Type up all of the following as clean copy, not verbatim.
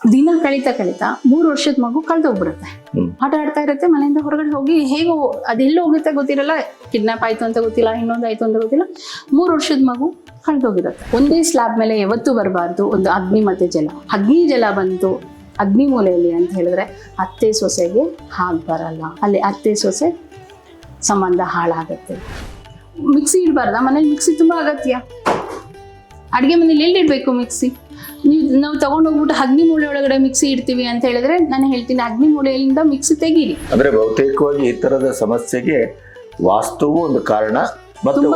ದಿನ ಕಳೀತಾ 3 ವರ್ಷದ ಮಗು ಕಳ್ದೋಗ್ಬಿಡುತ್ತೆ. ಆಟ ಆಡ್ತಾ ಇರುತ್ತೆ, ಮನೆಯಿಂದ ಹೊರಗಡೆ ಹೋಗಿ ಹೇಗೋ ಅದೆಲ್ಲೋ ಹೋಗುತ್ತೆ ಗೊತ್ತಿರಲ್ಲ, ಕಿಡ್ನಾಪ್ ಆಯ್ತು ಅಂತ ಗೊತ್ತಿಲ್ಲ, ಇನ್ನೊಂದಾಯ್ತು ಅಂತ ಗೊತ್ತಿಲ್ಲ, 3 ವರ್ಷದ ಮಗು ಕಳ್ದೋಗಿರುತ್ತೆ. ಒಂದೇ ಸ್ಲ್ಯಾಬ್ ಮೇಲೆ ಯಾವತ್ತೂ ಬರಬಾರ್ದು ಒಂದು ಅಗ್ನಿ ಮತ್ತೆ ಜಲ. ಅಗ್ನಿ ಜಲ ಬಂತು ಅಗ್ನಿ ಮೂಲೆಯಲ್ಲಿ ಅಂತ ಹೇಳಿದ್ರೆ ಅತ್ತೆ ಸೊಸೆಗೆ ಹಾಗೆ ಬರಲ್ಲ, ಅಲ್ಲಿ ಅತ್ತೆ ಸೊಸೆ ಸಂಬಂಧ ಹಾಳಾಗತ್ತೆ. ಮಿಕ್ಸಿ ಇಡಬಾರ್ದ ಮನೇಲಿ? ಮಿಕ್ಸಿ ತುಂಬಾ ಅಗತ್ಯ. ಅಡುಗೆ ಮನೇಲಿ ಎಲ್ಲಿಡ್ಬೇಕು ಮಿಕ್ಸಿ? ನಾವು ತಗೊಂಡೋಗ್ಬಿಟ್ಟು ಅಗ್ನಿ ಮೂಲೆ ಒಳಗಡೆ ಮಿಕ್ಸಿ ಇಡ್ತೀವಿ ಅಂತ ಹೇಳಿದ್ರೆ ನಾನು ಹೇಳ್ತೀನಿ ಅಗ್ನಿ ಮೂಲೆಯಿಂದ ಮಿಕ್ಸಿ ತೆಗೀರಿ. ಅಂದ್ರೆ ಬಹುತೇಕವಾಗಿ ಈ ತರದ ಸಮಸ್ಯೆಗೆ ವಾಸ್ತುವು ಒಂದು ಕಾರಣ, ಮತ್ತೆ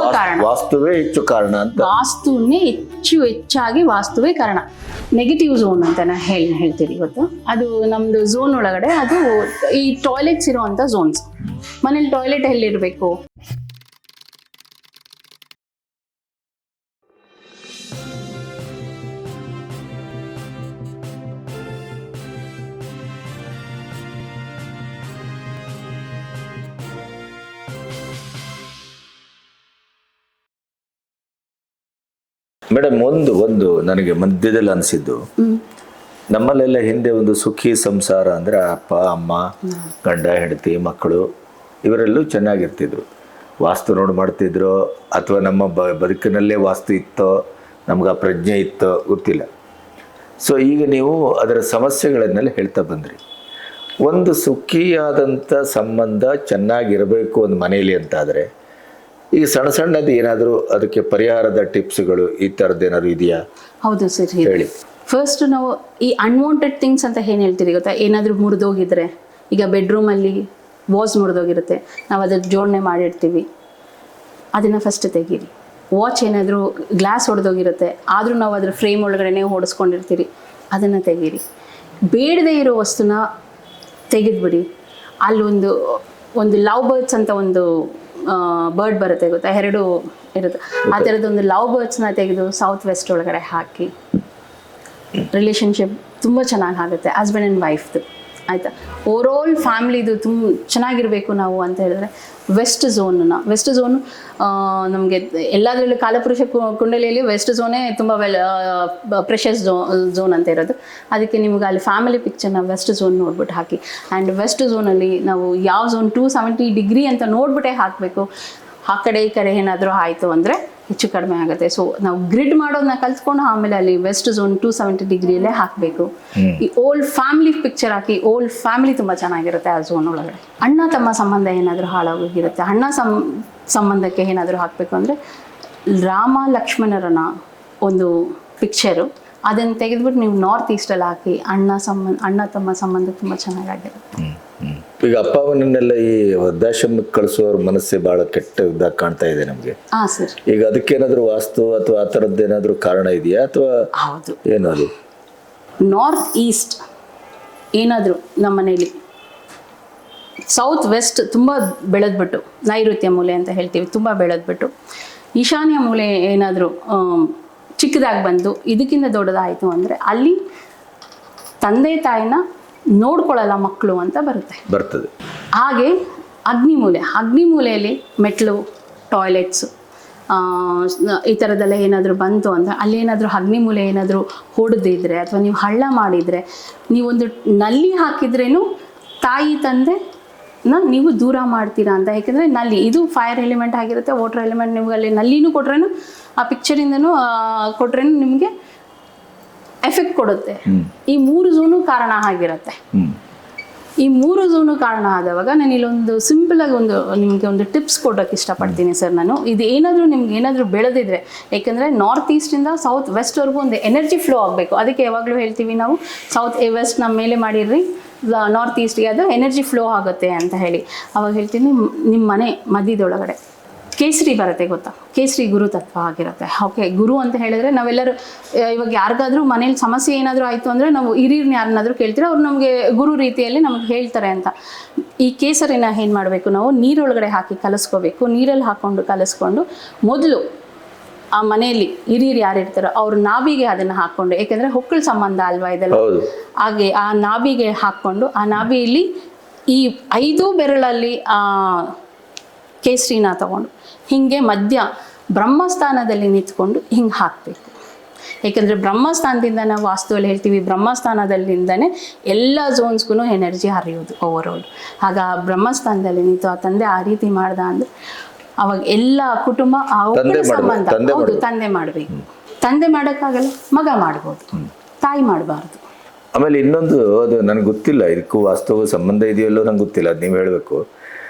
ವಾಸ್ತುವೇ ಹೆಚ್ಚು ಕಾರಣ ಅಂತ. ವಾಸ್ತುನೇ ಹೆಚ್ಚಾಗಿ ವಾಸ್ತುವೇ ಕಾರಣ. ನೆಗೆಟಿವ್ ಝೋನ್ ಅಂತ ಹೇಳ್ತೀವಿ ಇವತ್ತು. ಅದು ನಮ್ದು ಝೋನ್ ಒಳಗಡೆ ಅದು ಈ ಟಾಯ್ಲೆಟ್ಸ್ ಇರುವಂತ ಝೋನ್ಸ್. ಮನೇಲಿ ಟಾಯ್ಲೆಟ್ ಎಲ್ಲಿರ್ಬೇಕು? ಮೇಡಮ್, ಒಂದು ನನಗೆ ಮಧ್ಯದಲ್ಲಿ ಅನಿಸಿದ್ದು, ನಮ್ಮಲ್ಲೆಲ್ಲ ಹಿಂದೆ ಒಂದು ಸುಖಿ ಸಂಸಾರ ಅಂದರೆ ಅಪ್ಪ ಅಮ್ಮ ಗಂಡ ಹೆಂಡತಿ ಮಕ್ಕಳು ಇವರೆಲ್ಲೂ ಚೆನ್ನಾಗಿರ್ತಿದ್ರು. ವಾಸ್ತು ನೋಡಿ ಮಾಡ್ತಿದ್ರು ಅಥವಾ ನಮ್ಮ ಬದುಕಿನಲ್ಲೇ ವಾಸ್ತು ಇತ್ತೋ, ನಮ್ಗೆ ಆ ಪ್ರಜ್ಞೆ ಇತ್ತೋ ಗೊತ್ತಿಲ್ಲ. ಸೊ ಈಗ ನೀವು ಅದರ ಸಮಸ್ಯೆಗಳನ್ನೆಲ್ಲ ಹೇಳ್ತಾ ಬಂದ್ರಿ. ಒಂದು ಸುಖಿಯಾದಂಥ ಸಂಬಂಧ ಚೆನ್ನಾಗಿರಬೇಕು ಒಂದು ಮನೆಯಲ್ಲಿ ಅಂತಾದರೆ ಈಗ ಸಣ್ಣದು ಏನಾದರೂ ಅದಕ್ಕೆ ಪರಿಹಾರದ ಟಿಪ್ಸ್ಗಳು ಈ ಥರದ್ದು ಏನಾದ್ರು ಇದೆಯಾ? ಹೌದು ಸರ್, ಹೇಳಿ. ಫಸ್ಟ್ ನಾವು ಈ ಅನ್ವಾಂಟೆಡ್ ಥಿಂಗ್ಸ್ ಅಂತ ಏನು ಹೇಳ್ತೀರಿ ಗೊತ್ತಾ? ಏನಾದರೂ ಮುರಿದೋಗಿದ್ರೆ, ಈಗ ಬೆಡ್ರೂಮಲ್ಲಿ ವಾಚ್ ಮುರಿದೋಗಿರುತ್ತೆ, ನಾವು ಅದ್ರ ಜೋಡಣೆ ಮಾಡಿರ್ತೀವಿ, ಅದನ್ನು ಫಸ್ಟ್ ತೆಗೀರಿ. ವಾಚ್ ಏನಾದರೂ ಗ್ಲಾಸ್ ಹೊಡೆದೋಗಿರುತ್ತೆ, ಆದರೂ ನಾವು ಅದ್ರ ಫ್ರೇಮ್ ಒಳಗಡೆ ಹೊಡೆಸ್ಕೊಂಡಿರ್ತೀರಿ, ಅದನ್ನು ತೆಗೀರಿ. ಬೇಡದೇ ಇರೋ ವಸ್ತುನ ತೆಗೆದುಬಿಡಿ. ಅಲ್ಲೊಂದು ಲವ್ ಬರ್ಡ್ಸ್ ಅಂತ ಒಂದು ಬರ್ಡ್ ಬರುತ್ತೆ ಗೊತ್ತಾ, 2 ಇರುತ್ತೆ, ಆ ಥರದ್ದೊಂದು ಲವ್ ಬರ್ಡ್ಸ್ನ ತೆಗೆದು ಸೌತ್ ವೆಸ್ಟ್ ಒಳಗಡೆ ಹಾಕಿ ರಿಲೇಷನ್ಶಿಪ್ ತುಂಬ ಚೆನ್ನಾಗಿ ಆಗುತ್ತೆ, ಹಸ್ಬೆಂಡ್ ಆ್ಯಂಡ್ ವೈಫ್ದು. ಆಯಿತಾ? ಓವರಾಲ್ ಫ್ಯಾಮ್ಲಿದು ಚೆನ್ನಾಗಿರಬೇಕು ನಾವು ಅಂತ ಹೇಳಿದ್ರೆ ವೆಸ್ಟ್ ಝೋನು ನಮಗೆ ಎಲ್ಲದರಲ್ಲೂ ಕಾಲಪುರುಷ ಕುಂಡಲಿಯಲ್ಲಿ ವೆಸ್ಟ್ ಝೋನೇ ತುಂಬ ಪ್ರೆಷಸ್ ಝೋನ್ ಅಂತ ಇರೋದು. ಅದಕ್ಕೆ ನಿಮ್ಗೆ ಅಲ್ಲಿ ಫ್ಯಾಮಿಲಿ ಪಿಕ್ಚರ್ನ ವೆಸ್ಟ್ ಝೋನ್ ನೋಡ್ಬಿಟ್ಟು ಹಾಕಿ. ಆ್ಯಂಡ್ ವೆಸ್ಟ್ ಝೋನಲ್ಲಿ ನಾವು ಯಾವ ಝೋನ್ 270 ಡಿಗ್ರಿ ಅಂತ ನೋಡ್ಬಿಟ್ಟೇ ಹಾಕಬೇಕು. ಆ ಕಡೆ ಈ ಕಡೆ ಏನಾದರೂ ಆಯಿತು ಅಂದರೆ ಹೆಚ್ಚು ಕಡಿಮೆ ಆಗುತ್ತೆ. ಸೊ ನಾವು ಗ್ರಿಡ್ ಮಾಡೋದನ್ನ ಕಲ್ತ್ಕೊಂಡು ಆಮೇಲೆ ಅಲ್ಲಿ ವೆಸ್ಟ್ ಝೋನ್ 270 ಡಿಗ್ರಿಯಲ್ಲೇ ಹಾಕಬೇಕು. ಈ ಓಲ್ಡ್ ಫ್ಯಾಮಿಲಿ ಪಿಕ್ಚರ್ ಹಾಕಿ, ಓಲ್ಡ್ ಫ್ಯಾಮಿಲಿ ತುಂಬ ಚೆನ್ನಾಗಿರುತ್ತೆ ಆ ಝೋನ್ ಒಳಗಡೆ. ಅಣ್ಣ ತಮ್ಮ ಸಂಬಂಧ ಏನಾದರೂ ಹಾಳಾಗೋಗಿರುತ್ತೆ, ಅಣ್ಣ ಸಂಬಂಧಕ್ಕೆ ಏನಾದರೂ ಹಾಕಬೇಕು ಅಂದರೆ ರಾಮ ಲಕ್ಷ್ಮಣರನ ಒಂದು ಪಿಕ್ಚರು, ಅದನ್ನು ತೆಗೆದುಬಿಟ್ಟು ನೀವು ನಾರ್ತ್ ಈಸ್ಟಲ್ಲಿ ಹಾಕಿ, ಅಣ್ಣ ತಮ್ಮ ಸಂಬಂಧ ತುಂಬ ಚೆನ್ನಾಗಿರುತ್ತೆ. ಈಗ ಅಪ್ಪ ಅವನನ್ನೆಲ್ಲ ಈ ವೃದ್ಧಾಶ್ರಮಕ್ಕೆ ಕಳಿಸೋರ ಮನಸ್ಸೇ ಬಹಳ ಕೆಟ್ಟದಾಗಿ ಕಾಣ್ತಾ ಇದೆ ನಮಗೆ. ಸರ್, ಈಗ ಅದಕ್ಕೇನಾದ್ರೂ ವಾಸ್ತು ಅಥವಾ ಆ ಥರದ್ದು ಏನಾದರೂ ಕಾರಣ ಇದೆಯಾ ಅಥವಾ ಏನು? ಅದು ನಾರ್ತ್ ಈಸ್ಟ್ ಏನಾದರೂ ನಮ್ಮ ಮನೇಲಿ ಸೌತ್ ವೆಸ್ಟ್ ತುಂಬ ಬೆಳೆದ್ಬಿಟ್ಟು, ನೈಋತ್ಯ ಮೂಲೆ ಅಂತ ಹೇಳ್ತೀವಿ, ತುಂಬ ಬೆಳೆದ್ಬಿಟ್ಟು ಈಶಾನ್ಯ ಮೂಲೆ ಏನಾದರೂ ಚಿಕ್ಕದಾಗಿ ಬಂದು ಇದಕ್ಕಿಂತ ದೊಡ್ಡದಾಯಿತು ಅಂದರೆ ಅಲ್ಲಿ ತಂದೆ ತಾಯಿನ ನೋಡ್ಕೊಳ್ಳಲ್ಲ ಮಕ್ಕಳು ಅಂತ ಬರ್ತದೆ. ಹಾಗೆ ಅಗ್ನಿ ಮೂಲೆಯಲ್ಲಿ ಮೆಟ್ಲು, ಟಾಯ್ಲೆಟ್ಸು ಈ ಥರದ್ದೆಲ್ಲ ಏನಾದರೂ ಬಂತು ಅಂದರೆ ಅಲ್ಲೇನಾದರೂ ಅಗ್ನಿ ಮೂಲೆ ಏನಾದರೂ ಹೊಡೆದಿದ್ರೆ ಅಥವಾ ನೀವು ಹಳ್ಳ ಮಾಡಿದರೆ, ನೀವೊಂದು ನಲ್ಲಿ ಹಾಕಿದ್ರೇನು ತಾಯಿ ತಂದೆ ನೀವು ದೂರ ಮಾಡ್ತೀರಾ ಅಂತ. ಯಾಕೆಂದರೆ ನಲ್ಲಿ ಇದು ಫೈರ್ ಎಲಿಮೆಂಟ್ ಆಗಿರುತ್ತೆ, ವಾಟರ್ ಎಲಿಮೆಂಟ್. ನಿಮ್ಗೆ ಅಲ್ಲಿ ನಲ್ಲಿನೂ ಕೊಟ್ರೇನು, ಆ ಪಿಕ್ಚರಿಂದನೂ ಕೊಟ್ರೇನು ನಿಮಗೆ ಎಫೆಕ್ಟ್ ಕೊಡುತ್ತೆ. ಈ 3 ಝೋನು ಕಾರಣ ಆಗಿರುತ್ತೆ. ಈ 3 ಝೋನು ಕಾರಣ ಆದವಾಗ ನಾನು ಇಲ್ಲೊಂದು ಸಿಂಪಲ್ ಆಗಿ ನಿಮಗೆ ಒಂದು ಟಿಪ್ಸ್ ಕೊಡೋಕ್ಕೆ ಇಷ್ಟಪಡ್ತೀನಿ ಸರ್. ನಾನು ಇದು ನಿಮ್ಗೆ ಏನಾದರೂ ಬೆಳೆದಿದ್ರೆ, ಯಾಕೆಂದರೆ ನಾರ್ತ್ ಈಸ್ಟಿಂದ ಸೌತ್ ವೆಸ್ಟ್ವರೆಗೂ ಒಂದು ಎನರ್ಜಿ ಫ್ಲೋ ಆಗಬೇಕು. ಅದಕ್ಕೆ ಯಾವಾಗಲೂ ಹೇಳ್ತೀವಿ ನಾವು ಸೌತ್ ವೆಸ್ಟ್ ನಮ್ಮ ಮೇಲೆ ಮಾಡಿರ್ರಿ, ನಾರ್ತ್ ಈಸ್ಟ್ಗೆ ಅದು ಎನರ್ಜಿ ಫ್ಲೋ ಆಗುತ್ತೆ ಅಂತ ಹೇಳಿ. ಅವಾಗ ಹೇಳ್ತೀನಿ, ನಿಮ್ಮ ಮನೆ ಮಧ್ಯದೊಳಗಡೆ ಕೇಸರಿ ಬರುತ್ತೆ ಗೊತ್ತಾ, ಕೇಸರಿ ಗುರು ತತ್ವ ಆಗಿರುತ್ತೆ. ಓಕೆ, ಗುರು ಅಂತ ಹೇಳಿದ್ರೆ ನಾವೆಲ್ಲರೂ ಇವಾಗ ಯಾರಿಗಾದ್ರೂ ಮನೇಲಿ ಸಮಸ್ಯೆ ಏನಾದರೂ ಆಯಿತು ಅಂದರೆ ನಾವು ಹಿರಿಯರನ್ನ ಯಾರನ್ನಾದರೂ ಕೇಳ್ತೀರ, ಅವ್ರು ನಮಗೆ ಗುರು ರೀತಿಯಲ್ಲಿ ನಮಗೆ ಹೇಳ್ತಾರೆ ಅಂತ. ಈ ಕೇಸರಿನ ಏನು ಮಾಡಬೇಕು, ನಾವು ನೀರೊಳಗಡೆ ಹಾಕಿ ಕಲಿಸ್ಕೋಬೇಕು. ನೀರಲ್ಲಿ ಹಾಕ್ಕೊಂಡು ಕಲಿಸ್ಕೊಂಡು ಮೊದಲು ಆ ಮನೆಯಲ್ಲಿ ಹಿರಿಯರು ಯಾರಿರ್ತಾರೋ ಅವ್ರ ನಾಭಿಗೆ ಅದನ್ನು ಹಾಕ್ಕೊಂಡು, ಯಾಕೆಂದರೆ ಹೊಕ್ಕಳ ಸಂಬಂಧ ಅಲ್ವಾ ಇದೆಲ್ಲ, ಹಾಗೆ ಆ ನಾಭಿಗೆ ಹಾಕ್ಕೊಂಡು ಆ ನಾಭಿಯಲ್ಲಿ ಈ 5 ಬೆರಳಲ್ಲಿ ಕೇಸರಿನ ತಗೊಂಡು ಹಿಂಗೆ ಮಧ್ಯ ಬ್ರಹ್ಮಸ್ಥಾನದಲ್ಲಿ ನಿಂತ್ಕೊಂಡು ಹಿಂಗೆ ಹಾಕಬೇಕು. ಏಕೆಂದರೆ ಬ್ರಹ್ಮಸ್ಥಾನದಿಂದ ನಾವು ವಾಸ್ತುವಲ್ಲಿ ಹೇಳ್ತೀವಿ, ಬ್ರಹ್ಮಸ್ಥಾನದಲ್ಲಿಂದನೇ ಎಲ್ಲ ಝೋನ್ಸ್ಗೂ ಎನರ್ಜಿ ಹರಿಯೋದು ಓವರಾಲ್. ಆಗ ಆ ಬ್ರಹ್ಮಸ್ಥಾನದಲ್ಲಿ ನಿಂತು ಆ ತಂದೆ ಆ ರೀತಿ ಮಾಡ್ದ ಅಂದರೆ ಅವಾಗ ಎಲ್ಲ ಕುಟುಂಬ ಆ ಒಬ್ಬರ ಸಂಬಂಧ. ಹೌದು, ತಂದೆ ಮಾಡಬೇಕು. ತಂದೆ ಮಾಡೋಕ್ಕಾಗಲ್ಲ, ಮಗ ಮಾಡ್ಬೋದು, ತಾಯಿ ಮಾಡಬಾರ್ದು. ಆಮೇಲೆ ಇನ್ನೊಂದು, ಅದು ನನಗೆ ಗೊತ್ತಿಲ್ಲ, ಇದಕ್ಕೂ ವಾಸ್ತವ ಸಂಬಂಧ ಇದೆಯಲ್ಲೋ ನಂಗೆ ಗೊತ್ತಿಲ್ಲ, ಅದು ನೀವು ಹೇಳಬೇಕು.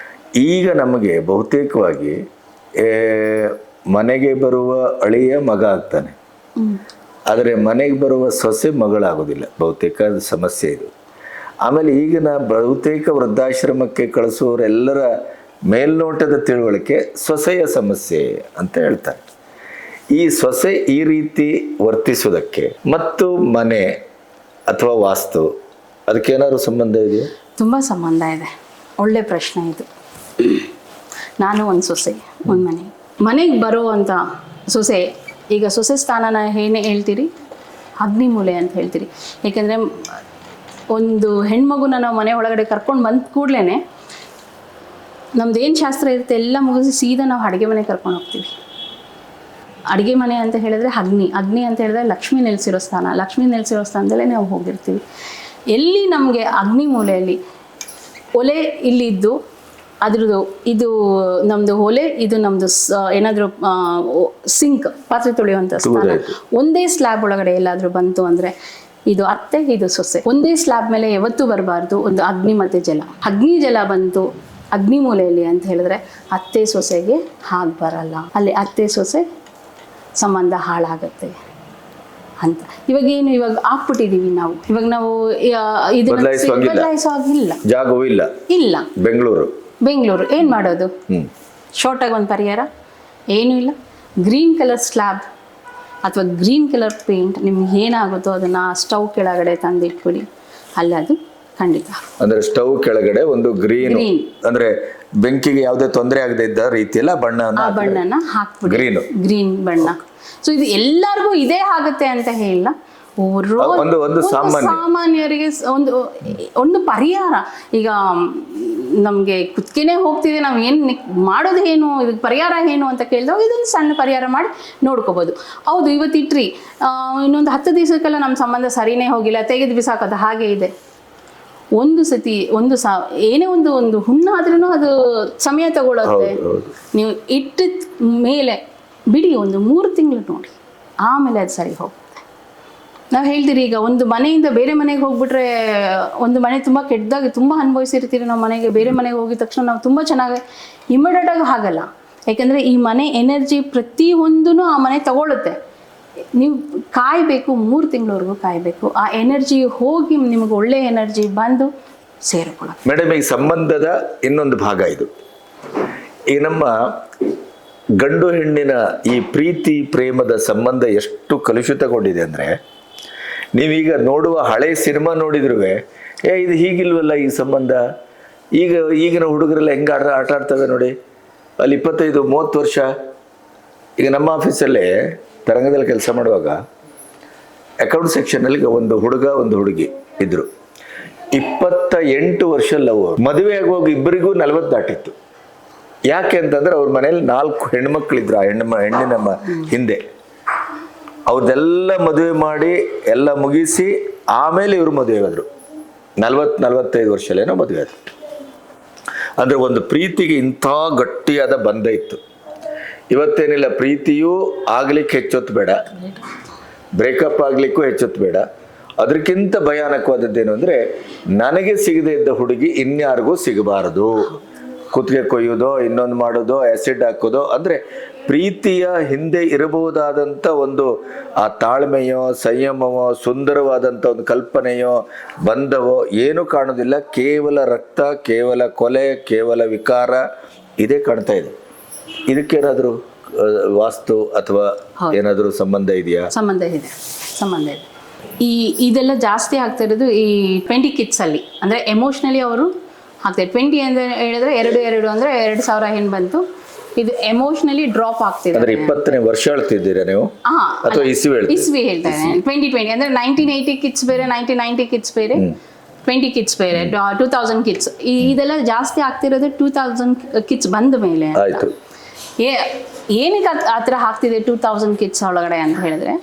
ಈಗ ನಮಗೆ ಬಹುತೇಕವಾಗಿ ಮನೆಗೆ ಬರುವ ಅಳಿಯ ಮಗ ಆಗ್ತಾನೆ, ಆದರೆ ಮನೆಗೆ ಬರುವ ಸೊಸೆ ಮಗಳಾಗೋದಿಲ್ಲ. ಬಹುತೇಕ ಸಮಸ್ಯೆ ಇದು. ಆಮೇಲೆ ಈಗಿನ ಬಹುತೇಕ ವೃದ್ಧಾಶ್ರಮಕ್ಕೆ ಕಳಿಸುವವರೆಲ್ಲರ ಮೇಲ್ನೋಟದ ತಿಳುವಳಿಕೆ ಸೊಸೆಯ ಸಮಸ್ಯೆ ಅಂತ ಹೇಳ್ತಾರೆ. ಈ ಸೊಸೆ ಈ ರೀತಿ ವರ್ತಿಸುವುದಕ್ಕೆ ಮತ್ತು ಮನೆ ಅಥವಾ ವಾಸ್ತು ಅದಕ್ಕೇನಾದ್ರು ಸಂಬಂಧ ಇದೆಯಾ? ತುಂಬ ಸಂಬಂಧ ಇದೆ. ಒಳ್ಳೆ ಪ್ರಶ್ನೆ ಇದು. ನಾನು ಒಂದು ಸೊಸೆ, ಒಂದು ಮನೆಗೆ ಬರುವಂಥ ಸೊಸೆ, ಈಗ ಸೊಸೆ ಸ್ಥಾನನ ಏನೇ ಹೇಳ್ತೀರಿ, ಅಗ್ನಿಮೂಲೆ ಅಂತ ಹೇಳ್ತೀರಿ. ಏಕೆಂದರೆ ಒಂದು ಹೆಣ್ಮಗುನ ನಾವು ಮನೆ ಒಳಗಡೆ ಕರ್ಕೊಂಡು ಬಂದ ಕೂಡಲೇ ನಮ್ದು ಏನು ಶಾಸ್ತ್ರ ಇರುತ್ತೆ ಎಲ್ಲ ಮುಗಿಸಿ ಸೀದಾ ನಾವು ಅಡುಗೆ ಮನೆ ಕರ್ಕೊಂಡು ಹೋಗ್ತೀವಿ. ಅಡುಗೆ ಮನೆ ಅಂತ ಹೇಳಿದ್ರೆ ಅಗ್ನಿ ಅಂತ ಹೇಳಿದ್ರೆ ಲಕ್ಷ್ಮೀ ನೆಲೆಸಿರೋ ಸ್ಥಾನ. ಲಕ್ಷ್ಮೀ ನೆಲೆಸಿರೋ ಸ್ಥಾನದಲ್ಲೇ ನಾವು ಹೋಗಿರ್ತೀವಿ. ಎಲ್ಲಿ ನಮಗೆ ಅಗ್ನಿ ಮೂಲೆಯಲ್ಲಿ ಒಲೆ ಇಲ್ಲಿದ್ದು ಅದ್ರದ್ದು ಇದು ನಮ್ಮದು ಒಲೆ, ಇದು ನಮ್ಮದು ಏನಾದರೂ ಸಿಂಕ್ ಪಾತ್ರೆ ತೊಳೆಯುವಂಥ ಸ್ಥಾನ ಒಂದೇ ಸ್ಲ್ಯಾಬ್ ಒಳಗಡೆ ಎಲ್ಲಾದರೂ ಬಂತು ಅಂದರೆ ಇದು ಅತ್ತೆ, ಇದು ಸೊಸೆ. ಒಂದೇ ಸ್ಲ್ಯಾಬ್ ಮೇಲೆ ಯಾವತ್ತೂ ಬರಬಾರ್ದು. ಒಂದು ಅಗ್ನಿ ಮತ್ತು ಜಲ, ಅಗ್ನಿ ಜಲ ಬಂತು ಅಗ್ನಿ ಮೂಲೆಯಲ್ಲಿ ಅಂತ ಹೇಳಿದ್ರೆ ಅತ್ತೆ ಸೊಸೆಗೆ ಹಾಗೆ ಬರಲ್ಲ. ಅಲ್ಲಿ ಅತ್ತೆ ಸೊಸೆ ಸಂಬಂಧ ಹಾಳಾಗತ್ತೆ ಅಂತ. ಇವಾಗ ಆಗ್ಬಿಟ್ಟಿದೀವಿ ನಾವು. ಇವಾಗ ನಾವು ಇದನ್ನ ಬದಲಾಯಿಸೋಗಿಲ್ಲ, ಜಾಗವೂ ಇಲ್ಲ. ಬೆಂಗಳೂರು ಏನು ಮಾಡೋದು? ಶಾರ್ಟಾಗಿ ಒಂದು ಪರಿಹಾರ ಏನೂ ಇಲ್ಲ. ಗ್ರೀನ್ ಕಲರ್ ಸ್ಲ್ಯಾಬ್ ಅಥವಾ ಗ್ರೀನ್ ಕಲರ್ ಪೇಂಟ್ ನಿಮ್ಗೆ ಏನಾಗುತ್ತೋ ಅದನ್ನು ಸ್ಟವ್ ಕೆಳಗಡೆ ತಂದಿಟ್ಬಿಡಿ, ಅಲ್ಲಿ ಅದು ಖಂಡಿತ. ಅಂದ್ರೆ ಸ್ಟವ್ ಕೆಳಗಡೆ ಒಂದು ಗ್ರೀನ್, ಅಂದ್ರೆ ಬೆಂಕಿಗೆ ಯಾವುದೇ ತೊಂದರೆ ಆಗದೆ ಇದ್ದ ರೀತಿಯಲ್ಲ ಬಣ್ಣನ ಹಾಕ್ಬಿಡಿ, ಗ್ರೀನ್ ಬಣ್ಣ. ಸೊ ಇದು ಎಲ್ಲರಿಗೂ ಇದೇ ಆಗುತ್ತೆ ಅಂತ ಹೇಳಿಲ್ಲ, ಒಂದು ಸಾಮಾನ್ಯರಿಗೆ ಒಂದು ಪರಿಹಾರ. ಈಗ ನಮಗೆ ಕುತ್ತಿಗೆನೇ ಹೋಗ್ತಿದೆ, ನಾವು ಏನು ಮಾಡೋದು ಏನು, ಇದಕ್ಕೆ ಪರಿಹಾರ ಏನು ಅಂತ ಕೇಳಿದಾಗ ಇದೊಂದು ಸಣ್ಣ ಪರಿಹಾರ ಮಾಡಿ ನೋಡ್ಕೋಬೋದು. ಹೌದು, ಇವತ್ತಿಟ್ರಿ ಇನ್ನೊಂದು 10 ದಿವಸಕ್ಕೆಲ್ಲ ನಮ್ಮ ಸಂಬಂಧ ಸರಿನೇ ಹೋಗಿಲ್ಲ, ತೆಗೆದು ಬಿಸಾಕೋದು ಹಾಗೆ ಇದೆ. ಒಂದು ಸತಿ ಏನೇ ಒಂದು ಹುಣ್ಣಾದ್ರೂ ಅದು ಸಮಯ ತಗೊಳುತ್ತೆ. ನೀವು ಇಟ್ಟಿದ ಮೇಲೆ ಬಿಡಿ, ಒಂದು 3 ತಿಂಗಳು ನೋಡಿ, ಆಮೇಲೆ ಅದು ಸರಿ ಹೋಗುತ್ತೆ. ನಾವು ಹೇಳ್ತೀರಿ, ಈಗ ಒಂದು ಮನೆಯಿಂದ ಬೇರೆ ಮನೆಗೆ ಹೋಗ್ಬಿಟ್ರೆ, ಒಂದು ಮನೆ ತುಂಬ ಕೆಟ್ಟದಾಗಿ ತುಂಬ ಅನುಭವಿಸಿರ್ತೀರಿ, ನಾವು ಮನೆಗೆ ಬೇರೆ ಮನೆಗೆ ಹೋಗಿದ ತಕ್ಷಣ ನಾವು ತುಂಬ ಚೆನ್ನಾಗಿ ಇಮಿಡಿಯೇಟಾಗಿ ಆಗಲ್ಲ. ಯಾಕೆಂದರೆ ಈ ಮನೆ ಎನರ್ಜಿ ಪ್ರತಿಯೊಂದೂ ಆ ಮನೆ ತಗೊಳುತ್ತೆ. ನೀವು ಕಾಯಬೇಕು, 3 ತಿಂಗಳವರೆಗೂ ಕಾಯಬೇಕು. ಆ ಎನರ್ಜಿ ಹೋಗಿ ನಿಮಗೆ ಒಳ್ಳೆ ಎನರ್ಜಿ ಬಂದು ಸೇರಿಕೊಳ್ಳೋದು. ಮೇಡಮ್, ಈ ಸಂಬಂಧದ ಇನ್ನೊಂದು ಭಾಗ ಇದು. ಈ ನಮ್ಮ ಗಂಡು ಹೆಣ್ಣಿನ ಈ ಪ್ರೀತಿ ಪ್ರೇಮದ ಸಂಬಂಧ ಎಷ್ಟು ಕಲುಷಿತಗೊಂಡಿದೆ ಅಂದರೆ, ನೀವೀಗ ನೋಡುವ ಹಳೆ ಸಿನಿಮಾ ನೋಡಿದ್ರೂ ಇದು ಹೀಗಿಲ್ವಲ್ಲ ಈ ಸಂಬಂಧ. ಈಗಿನ ಹುಡುಗರೆಲ್ಲ ಹೆಂಗೆ ಆಟ ಆಡ್ತವೆ ನೋಡಿ. ಅಲ್ಲಿ 25-30 ವರ್ಷ. ಈಗ ನಮ್ಮ ಆಫೀಸಲ್ಲೇ ತರಂಗದಲ್ಲಿ ಕೆಲಸ ಮಾಡುವಾಗ ಅಕೌಂಟ್ ಸೆಕ್ಷನಲ್ಲಿ ಒಂದು ಹುಡುಗ ಒಂದು ಹುಡುಗಿ ಇದ್ರು. 28 ವರ್ಷ ಲವ್. ಮದುವೆ ಆಗುವಾಗ ಇಬ್ಬರಿಗೂ 40 ದಾಟಿತ್ತು. ಯಾಕೆ ಅಂತಂದ್ರೆ ಅವ್ರ ಮನೇಲಿ 4 ಹೆಣ್ಮಕ್ಳಿದ್ರು. ಆ ಹೆಣ್ಣಿನ ಹಿಂದೆ ಅವ್ರದ್ದೆಲ್ಲ ಮದುವೆ ಮಾಡಿ ಎಲ್ಲ ಮುಗಿಸಿ ಆಮೇಲೆ ಇವರು ಮದುವೆ ಆದ್ರು. 40-45 ವರ್ಷಲೇನೋ ಮದುವೆ ಆದ್ರು. ಅಂದ್ರೆ ಒಂದು ಪ್ರೀತಿಗೆ ಇಂಥ ಗಟ್ಟಿಯಾದ ಬಂಧ ಇತ್ತು. ಇವತ್ತೇನಿಲ್ಲ, ಪ್ರೀತಿಯೂ ಆಗ್ಲಿಕ್ಕೆ ಹೆಚ್ಚೊತ್ತು ಬೇಡ, ಬ್ರೇಕಪ್ ಆಗ್ಲಿಕ್ಕೂ ಹೆಚ್ಚೊತ್ತು ಬೇಡ. ಅದಕ್ಕಿಂತ ಭಯಾನಕವಾದದ್ದೇನು ಅಂದರೆ, ನನಗೆ ಸಿಗದೆ ಇದ್ದ ಹುಡುಗಿ ಇನ್ಯಾರಿಗೂ ಸಿಗಬಾರದು. ಕುತ್ತಿಗೆ ಕೊಯ್ಯೋದೋ, ಇನ್ನೊಂದು ಮಾಡೋದೋ, ಆ್ಯಸಿಡ್ ಹಾಕೋದೋ. ಅಂದರೆ ಪ್ರೀತಿಯ ಹಿಂದೆ ಇರಬಹುದಾದಂಥ ಒಂದು ಆ ತಾಳ್ಮೆಯೋ, ಸಂಯಮವೋ, ಸುಂದರವಾದಂಥ ಒಂದು ಕಲ್ಪನೆಯೋ, ಬಂಧವೋ ಏನೂ ಕಾಣೋದಿಲ್ಲ. ಕೇವಲ ರಕ್ತ, ಕೇವಲ ಕೊಲೆ, ಕೇವಲ ವಿಕಾರ ಇದೇ ಕಾಣ್ತಾ ಇದೆ. ಇದಕ್ಕೇನಾದರೂ ವಾಸ್ತು ಅಥವಾ ಏನಾದರೂ ಸಂಬಂಧ ಇದೆಯಾ? ಸಂಬಂಧ ಇದೆ. ಇದೆಲ್ಲ ಜಾಸ್ತಿ ಆಗ್ತಾ ಇರೋದು ಈ 20 ಕಿಡ್ಸಲ್ಲಿ. ಅಂದರೆ ಎಮೋಷ್ನಲಿ ಅವರು ಆಗ್ತಾರೆ. 20 ಅಂತ ಹೇಳಿದ್ರೆ 2 ಅಂದರೆ 2000 ಏನು ಬಂತು. ಇದು ಎಮೋಷ್ನಲಿ ಡ್ರಾಪ್ ಆಗ್ತಿದೆ. ಅಂದ್ರೆ 20ನೇ ವರ್ಷ ಹೇಳ್ತಿದ್ದೀರಾ ನೀವು? ಅಥವಾ ಇಸ್ವಿ ಹೇಳ್ತಾ ಇದ್ದೇನೆ. 2020 ಅಂದ್ರೆ 1980 ಕಿಡ್ಸ್ ಬೇರೆ, 1990 ಕಿಡ್ಸ್ ಬೇರೆ, 20 ಕಿಡ್ಸ್ ಬೇರೆ, 2000 ಕಿಡ್ಸ್. ಇದೆಲ್ಲ ಜಾಸ್ತಿ ಆಗ್ತಿರೋದು 2000 ಕಿಡ್ಸ್ ಬಂದ ಮೇಲೆ. ಏನಕ್ಕೆ ಆ ಥರ ಆಗ್ತಿದೆ 2000 ಕಿಡ್ಸ್ ಒಳಗಡೆ ಅಂತ ಹೇಳಿದ್ರೆ,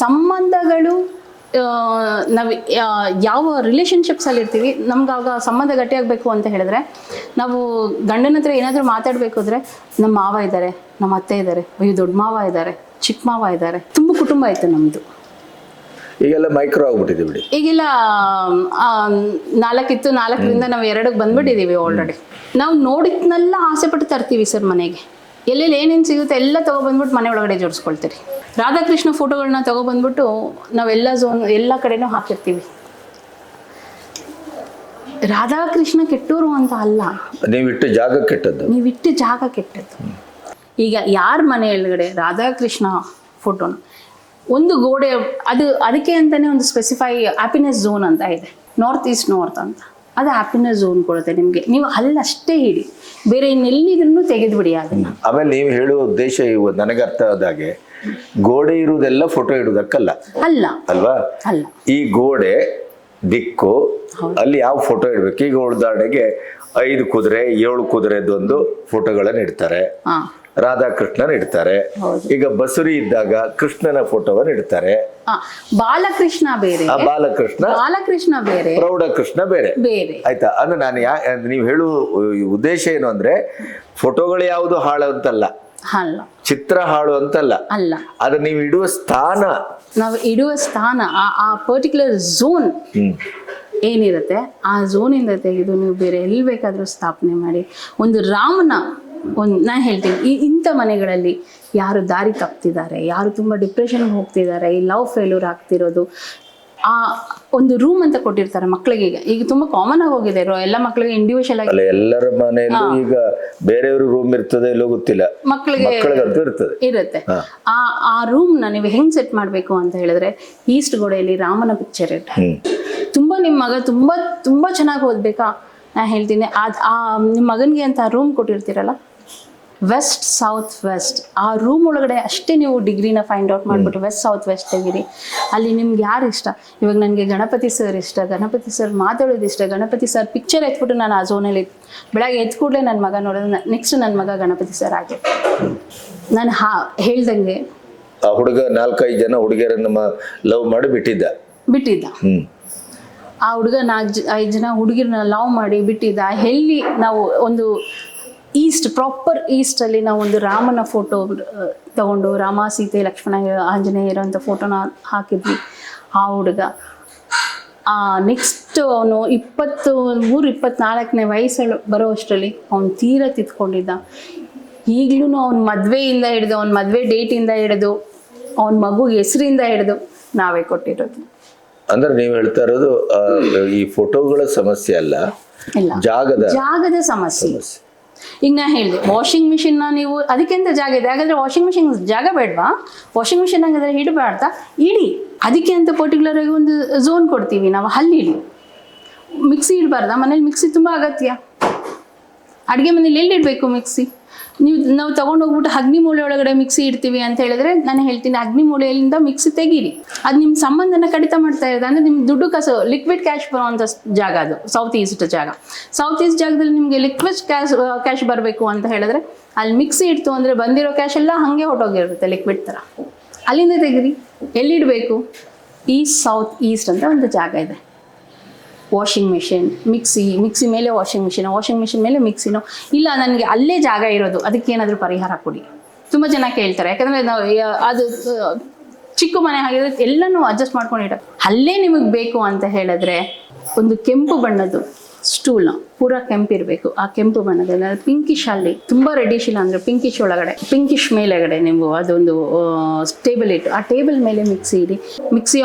ಸಂಬಂಧಗಳು ನಾವು ಯಾವ ರಿಲೇಷನ್ಶಿಪ್ಸಲ್ಲಿ ಇರ್ತೀವಿ, ನಮ್ಗೆ ಆಗ ಸಂಬಂಧ ಗಟ್ಟಿಯಾಗಬೇಕು ಅಂತ ಹೇಳಿದ್ರೆ ನಾವು ಗಂಡನ ಹತ್ರ ಏನಾದರೂ ಮಾತಾಡಬೇಕು ಅಂದರೆ ನಮ್ಮ ಮಾವ ಇದ್ದಾರೆ, ನಮ್ಮ ಅತ್ತೆ ಇದ್ದಾರೆ, ಅಯ್ಯೋ ದೊಡ್ಡ ಮಾವ ಇದ್ದಾರೆ, ಚಿಕ್ಕ ಮಾವ ಇದ್ದಾರೆ, ತುಂಬ ಕುಟುಂಬ ಆಯಿತು ನಮ್ಮದು. ಈಗೆಲ್ಲ ಮೈಕ್ರೋ ಆಗ್ಬಿಟ್ಟಿದೆ ಬಿಡಿ. ಈಗೆಲ್ಲ 4 ಇತ್ತು, 4ರಿಂದ ನಾವು 2ಕ್ಕೆ ಬಂದ್ಬಿಟ್ಟಿದ್ದೀವಿ ಆಲ್ರೆಡಿ. ನಾವು ನೋಡಿದ್ನೆಲ್ಲ ಆಸೆ ಪಟ್ಟು ತರ್ತೀವಿ ಸರ್ ಮನೆಗೆ. ಎಲ್ಲೆಲ್ಲಿ ಏನೇನು ಸಿಗುತ್ತೆ ಎಲ್ಲ ತೊಗೊಬಂದ್ಬಿಟ್ಟು ಮನೆ ಒಳಗಡೆ ಜೋಡಿಸ್ಕೊಳ್ತೀರಿ. ರಾಧಾಕೃಷ್ಣ ಫೋಟೋಗಳನ್ನ ತೊಗೊಬಂದ್ಬಿಟ್ಟು ನಾವೆಲ್ಲ ಎಲ್ಲ ಕಡೆನೂ ಹಾಕಿರ್ತೀವಿ. ರಾಧಾಕೃಷ್ಣ ಕೆಟ್ಟೋರು ಅಂತ ಅಲ್ಲ, ನೀವಿಟ್ಟು ಜಾಗ ಕೆಟ್ಟದ್ದು. ನೀವಿಟ್ಟು ಜಾಗ ಕೆಟ್ಟದ್ದು. ಈಗ ಯಾರ ಮನೆ ಒಳಗಡೆ ರಾಧಾಕೃಷ್ಣ ಫೋಟೋನ ಒಂದು ಗೋಡೆ, ಅದಕ್ಕೆ ಅಂತಲೇ ಒಂದು ಸ್ಪೆಸಿಫೈ ಹ್ಯಾಪಿನೆಸ್ ಝೋನ್ ಅಂತ ಇದೆ, ನಾರ್ತ್ ಈಸ್ಟ್ ನಾರ್ತ್ ಅಂತ. ಅದು ಹ್ಯಾಪಿನೆಸ್ ಝೋನ್ ಕೊಡುತ್ತೆ ನಿಮಗೆ. ನೀವು ಅಲ್ಲಷ್ಟೇ ಇಡಿ, ಬೇರೆ ಇನ್ನೆಲ್ಲಿದ್ರೂ ತೆಗೆದುಬಿಡಿ ಅದನ್ನು. ಆಮೇಲೆ ನೀವು ಹೇಳುವ ಉದ್ದೇಶ ಇವು ನನಗೆ ಅರ್ಥ ಆದಾಗೆ, ಗೋಡೆ ಇರುವುದೆಲ್ಲ ಫೋಟೋ ಇಡುವುದಕ್ಕಲ್ಲ ಅಲ್ಲ ಅಲ್ವಾ? ಅಲ್ಲ, ಈ ಗೋಡೆ ದಿಕ್ಕು ಅಲ್ಲಿ ಯಾವ ಫೋಟೋ ಇಡ್ಬೇಕು. ಈಗ ಉದಾಹರಣೆಗೆ 5 ಕುದುರೆ 7 ಕುದುರೆದೊಂದು ಫೋಟೋಗಳನ್ನು ಇಡ್ತಾರೆ, ರಾಧಾಕೃಷ್ಣನ ಇಡ್ತಾರೆ. ಈಗ ಬಸುರಿ ಇದ್ದಾಗ ಕೃಷ್ಣನ ಫೋಟೋವನ್ನು ಇಡ್ತಾರೆ. ಬಾಲಕೃಷ್ಣ ಬೇರೆ, ಬಾಲಕೃಷ್ಣ ಬೇರೆ, ಪ್ರೌಢಕೃಷ್ಣ ಬೇರೆ ಬೇರೆ. ಆಯ್ತಾ? ಅಂದ್ರೆ ನಾನು ನೀವು ಹೇಳುವ ಉದ್ದೇಶ ಏನು ಅಂದ್ರೆ, ಫೋಟೋಗಳು ಯಾವುದು ಹಾಳು ಅಂತಲ್ಲ, ಅಲ್ಲ, ಚಿತ್ರ ಹಾಳು ಅಂತಲ್ಲ, ಅಲ್ಲ, ಅದು ನೀವು ಇಡುವ ಸ್ಥಾನ, ನಾವು ಇಡುವ ಸ್ಥಾನ, ಆ ಪರ್ಟಿಕ್ಯುಲರ್ ಝೋನ್ ಏನಿರುತ್ತೆ ಆ ಝೋನಿಂದ ತೆಗೆದು ನೀವು ಬೇರೆ ಎಲ್ಲಿ ಬೇಕಾದರೂ ಸ್ಥಾಪನೆ ಮಾಡಿ. ಒಂದು ರಾಮನ ನಾನು ಹೇಳ್ತೀನಿ, ಇಂಥ ಮನೆಗಳಲ್ಲಿ ಯಾರು ದಾರಿ ತಪ್ತಿದ್ದಾರೆ, ಯಾರು ತುಂಬ ಡಿಪ್ರೆಷನ್ಗೆ ಹೋಗ್ತಿದ್ದಾರೆ, ಈ ಲವ್ ಫೇಲ್ಯೂರ್ ಆಗ್ತಿರೋದು, ಆ ಒಂದು ರೂಮ್ ಅಂತ ಕೊಟ್ಟಿರ್ತಾರೆ ಮಕ್ಕಳಿಗೆ. ಈಗ ತುಂಬಾ ಕಾಮನ್ ಆಗಿ ಹೋಗಿದೆ, ಎಲ್ಲ ಮಕ್ಕಳಿಗೆ ಇಂಡಿವಿಜುವಲ್ ಆಗಿ. ಎಲ್ಲರ ಮನೆಯಲ್ಲೂ ಈಗ ಬೇರೆಯವ್ರ ರೂಮ್ ಇರ್ತದೆ ಇಲ್ಲೋ ಗೊತ್ತಿಲ್ಲ, ಮಕ್ಕಳಿಗೆ ಇರುತ್ತೆ. ಆ ರೂಮ್ ನ ನೀವು ಹೆಂಗ್ ಸೆಟ್ ಮಾಡ್ಬೇಕು ಅಂತ ಹೇಳಿದ್ರೆ, ಈಸ್ಟ್ ಗೋಡೆಯಲ್ಲಿ ರಾಮನ ಪಿಕ್ಚರ್ ಇಟ್ಟು ತುಂಬಾ ನಿಮ್ಮ ಮಗ ತುಂಬಾ ತುಂಬಾ ಚೆನ್ನಾಗಿ ಓದ್ಬೇಕಾ, ನಾನು ಹೇಳ್ತೀನಿ, ನಿಮ್ಮ ಮಗನಿಗೆ ಅಂತ ರೂಮ್ ಕೊಟ್ಟಿರ್ತೀರಲ್ಲ, ವೆಸ್ಟ್ ಸೌತ್ ವೆಸ್ಟ್, ಆ ರೂಮ್ ಒಳಗಡೆ ಅಷ್ಟೇ ನೀವು ಡಿಗ್ರಿನ ಫೈಂಡ್ ಔಟ್ ಮಾಡಿಬಿಟ್ಟು ವೆಸ್ಟ್ ಸೌತ್ ವೆಸ್ಟ್ ತೆಗೀರಿ. ಅಲ್ಲಿ ನಿಮ್ಗೆ ಯಾರು ಇಷ್ಟ, ಇವಾಗ ನನಗೆ ಗಣಪತಿ ಸರ್ ಇಷ್ಟ, ಗಣಪತಿ ಸರ್ ಮಾತಾಡೋದು ಇಷ್ಟ, ಗಣಪತಿ ಸರ್ ಪಿಕ್ಚರ್ ಎತ್ಬಿಟ್ಟು ನಾನು ಆ ಝೋನಲ್ಲಿ ಬೆಳಗ್ಗೆ ಎದ್ದು ಕೂಡಲೇ ನನ್ನ ಮಗ ನೋಡೋದು, ನೆಕ್ಸ್ಟ್ ನನ್ನ ಮಗ ಗಣಪತಿ ಸರ್ ಆಗಿ. ನಾನು ಹೇಳ್ದಂಗೆ ಆ ಹುಡುಗ 4-5 ಜನ ಹುಡುಗಿಯರನ್ನ ಲವ್ ಮಾಡಿ ಬಿಟ್ಟಿದ್ದ. ಆ ಹುಡುಗ 4-5 ಜನ ಹುಡುಗಿರನ್ನ ಲವ್ ಮಾಡಿ ಬಿಟ್ಟಿದ್ದ. ಎಲ್ಲಿ ನಾವು ಒಂದು ಈಸ್ಟ್, ಪ್ರಾಪರ್ ಈಸ್ಟಲ್ಲಿ ನಾವು ಒಂದು ರಾಮನ ಫೋಟೋ ತಗೊಂಡು, ರಾಮ ಸೀತೆ ಲಕ್ಷ್ಮಣ ಆಂಜನೇಯ ಇರೋಂಥ ಫೋಟೋನ ಹಾಕಿದ್ವಿ. ಆ ಹುಡುಗ ನೆಕ್ಸ್ಟ್ ಅವನು 23-24ನೇ ವಯಸ್ಸಲ್ಲಿ ಬರೋ ಅಷ್ಟರಲ್ಲಿ ಅವನು ತೀರಾ ತಿತ್ಕೊಂಡಿದ್ದ. ಈಗಲೂ ಅವನ ಮದುವೆಯಿಂದ ಹಿಡಿದು, ಅವನ ಮದುವೆ ಡೇಟಿಂದ ಹಿಡಿದು, ಅವನ ಮಗು ಹೆಸರಿಂದ ಹಿಡಿದು ನಾವೇ ಕೊಟ್ಟಿರೋದು. ಅಂದ್ರೆ ನೀವು ಹೇಳ್ತಾ ಇರೋದು ಈ ಫೋಟೋಗಳ ಸಮಸ್ಯೆ ಅಲ್ಲ, ಜಾಗದ ಸಮಸ್ಯೆ. ಈಗ ನಾ ಹೇಳಿದೆ, ವಾಷಿಂಗ್ ಮಿಷಿನ್ನ ನೀವು ಅದಕ್ಕೆಂತ ಜಾಗ ಇದೆ, ಹಾಗಾದ್ರೆ ವಾಷಿಂಗ್ ಮಿಷಿನ್ ಜಾಗ ಬೇಡವಾ? ವಾಷಿಂಗ್ ಮಿಷಿನ್ ಹಂಗಾದ್ರೆ ಇಡಬಾರ್ದಾ? ಇಡಿ, ಅದಕ್ಕೆ ಅಂತ ಪರ್ಟಿಕ್ಯುಲರ್ ಆಗಿ ಒಂದು ಝೋನ್ ಕೊಡ್ತೀವಿ ನಾವು, ಅಲ್ಲಿ ಇಡಿ. ಮಿಕ್ಸಿ ಇಡಬಾರ್ದಾ? ಮನೇಲಿ ಮಿಕ್ಸಿ ತುಂಬ ಅಗತ್ಯ. ಅಡುಗೆ ಮನೇಲಿ ಎಲ್ಲಿ ಇಡಬೇಕು ಮಿಕ್ಸಿ? ನಾವು ತೊಗೊಂಡೋಗ್ಬಿಟ್ಟು ಅಗ್ನಿಮೂಲೆ ಒಳಗಡೆ ಮಿಕ್ಸಿ ಇಡ್ತೀವಿ ಅಂತ ಹೇಳಿದ್ರೆ, ನಾನು ಹೇಳ್ತೀನಿ ಅಗ್ನಿಮೂಲೆಯಿಂದ ಮಿಕ್ಸಿ ತೆಗೀರಿ. ಅದು ನಿಮ್ಮ ಸಂಬಂಧನ ಕಡಿತ ಮಾಡ್ತಾ ಇರೋದು. ಅಂದರೆ ನಿಮ್ಮ ದುಡ್ಡು ಕಾಸು, ಲಿಕ್ವಿಡ್ ಕ್ಯಾಶ್ ಬರೋವಂಥ ಜಾಗ ಅದು ಸೌತ್ ಈಸ್ಟ್ ಜಾಗ. ಸೌತ್ ಈಸ್ಟ್ ಜಾಗದಲ್ಲಿ ನಿಮಗೆ ಲಿಕ್ವಿಡ್ ಕ್ಯಾಶ್ ಬರಬೇಕು ಅಂತ ಹೇಳಿದ್ರೆ, ಅಲ್ಲಿ ಮಿಕ್ಸಿ ಇಡ್ತು ಅಂದರೆ ಬಂದಿರೋ ಕ್ಯಾಶ್ ಎಲ್ಲ ಹಾಗೆ ಹೊಟ್ಟೋಗಿರುತ್ತೆ ಲಿಕ್ವಿಡ್ ಥರ. ಅಲ್ಲಿಂದ ತೆಗೀರಿ. ಎಲ್ಲಿಡಬೇಕು? ಈಸ್ಟ್ ಸೌತ್ ಈಸ್ಟ್ ಅಂತ ಒಂದು ಜಾಗ ಇದೆ. ವಾಷಿಂಗ್ ಮಿಷಿನ್, ಮಿಕ್ಸಿ ಮೇಲೆ ವಾಷಿಂಗ್ ಮಿಷಿನ್ ಮೇಲೆ ಮಿಕ್ಸಿನೋ ಇಲ್ಲ, ನನಗೆ ಅಲ್ಲೇ ಜಾಗ ಇರೋದು, ಅದಕ್ಕೆ ಏನಾದರೂ ಪರಿಹಾರ ಕೊಡಿ. ತುಂಬ ಜನ ಕೇಳ್ತಾರೆ, ಯಾಕಂದರೆ ನಾವು ಅದು ಚಿಕ್ಕ ಮನೆ ಆಗಿದ್ರೆ ಎಲ್ಲನೂ ಅಡ್ಜಸ್ಟ್ ಮಾಡ್ಕೊಂಡಿರೋ. ಅಲ್ಲೇ ನಿಮಗೆ ಬೇಕು ಅಂತ ಹೇಳಿದ್ರೆ ಒಂದು ಕೆಂಪು ಬಣ್ಣದ್ದು ಸ್ಟೂಲ್ನ ಪೂರ ಕೆಂಪಿರಬೇಕು. ಆ ಕೆಂಪು ಬಣ್ಣದಲ್ಲಿ ಪಿಂಕಿಶ್, ಅಲ್ಲಿ ತುಂಬ ರೆಡಿಶ್ ಇಲ್ಲ ಅಂದರೆ ಪಿಂಕಿಶ್ ಒಳಗಡೆ, ಪಿಂಕಿಶ್ ಮೇಲೆಗಡೆ ನೀವು ಅದೊಂದು ಟೇಬಲ್ ಇಟ್ಟು, ಆ ಟೇಬಲ್ ಮೇಲೆ ಮಿಕ್ಸಿ ಇಡಿ. ಮಿಕ್ಸಿ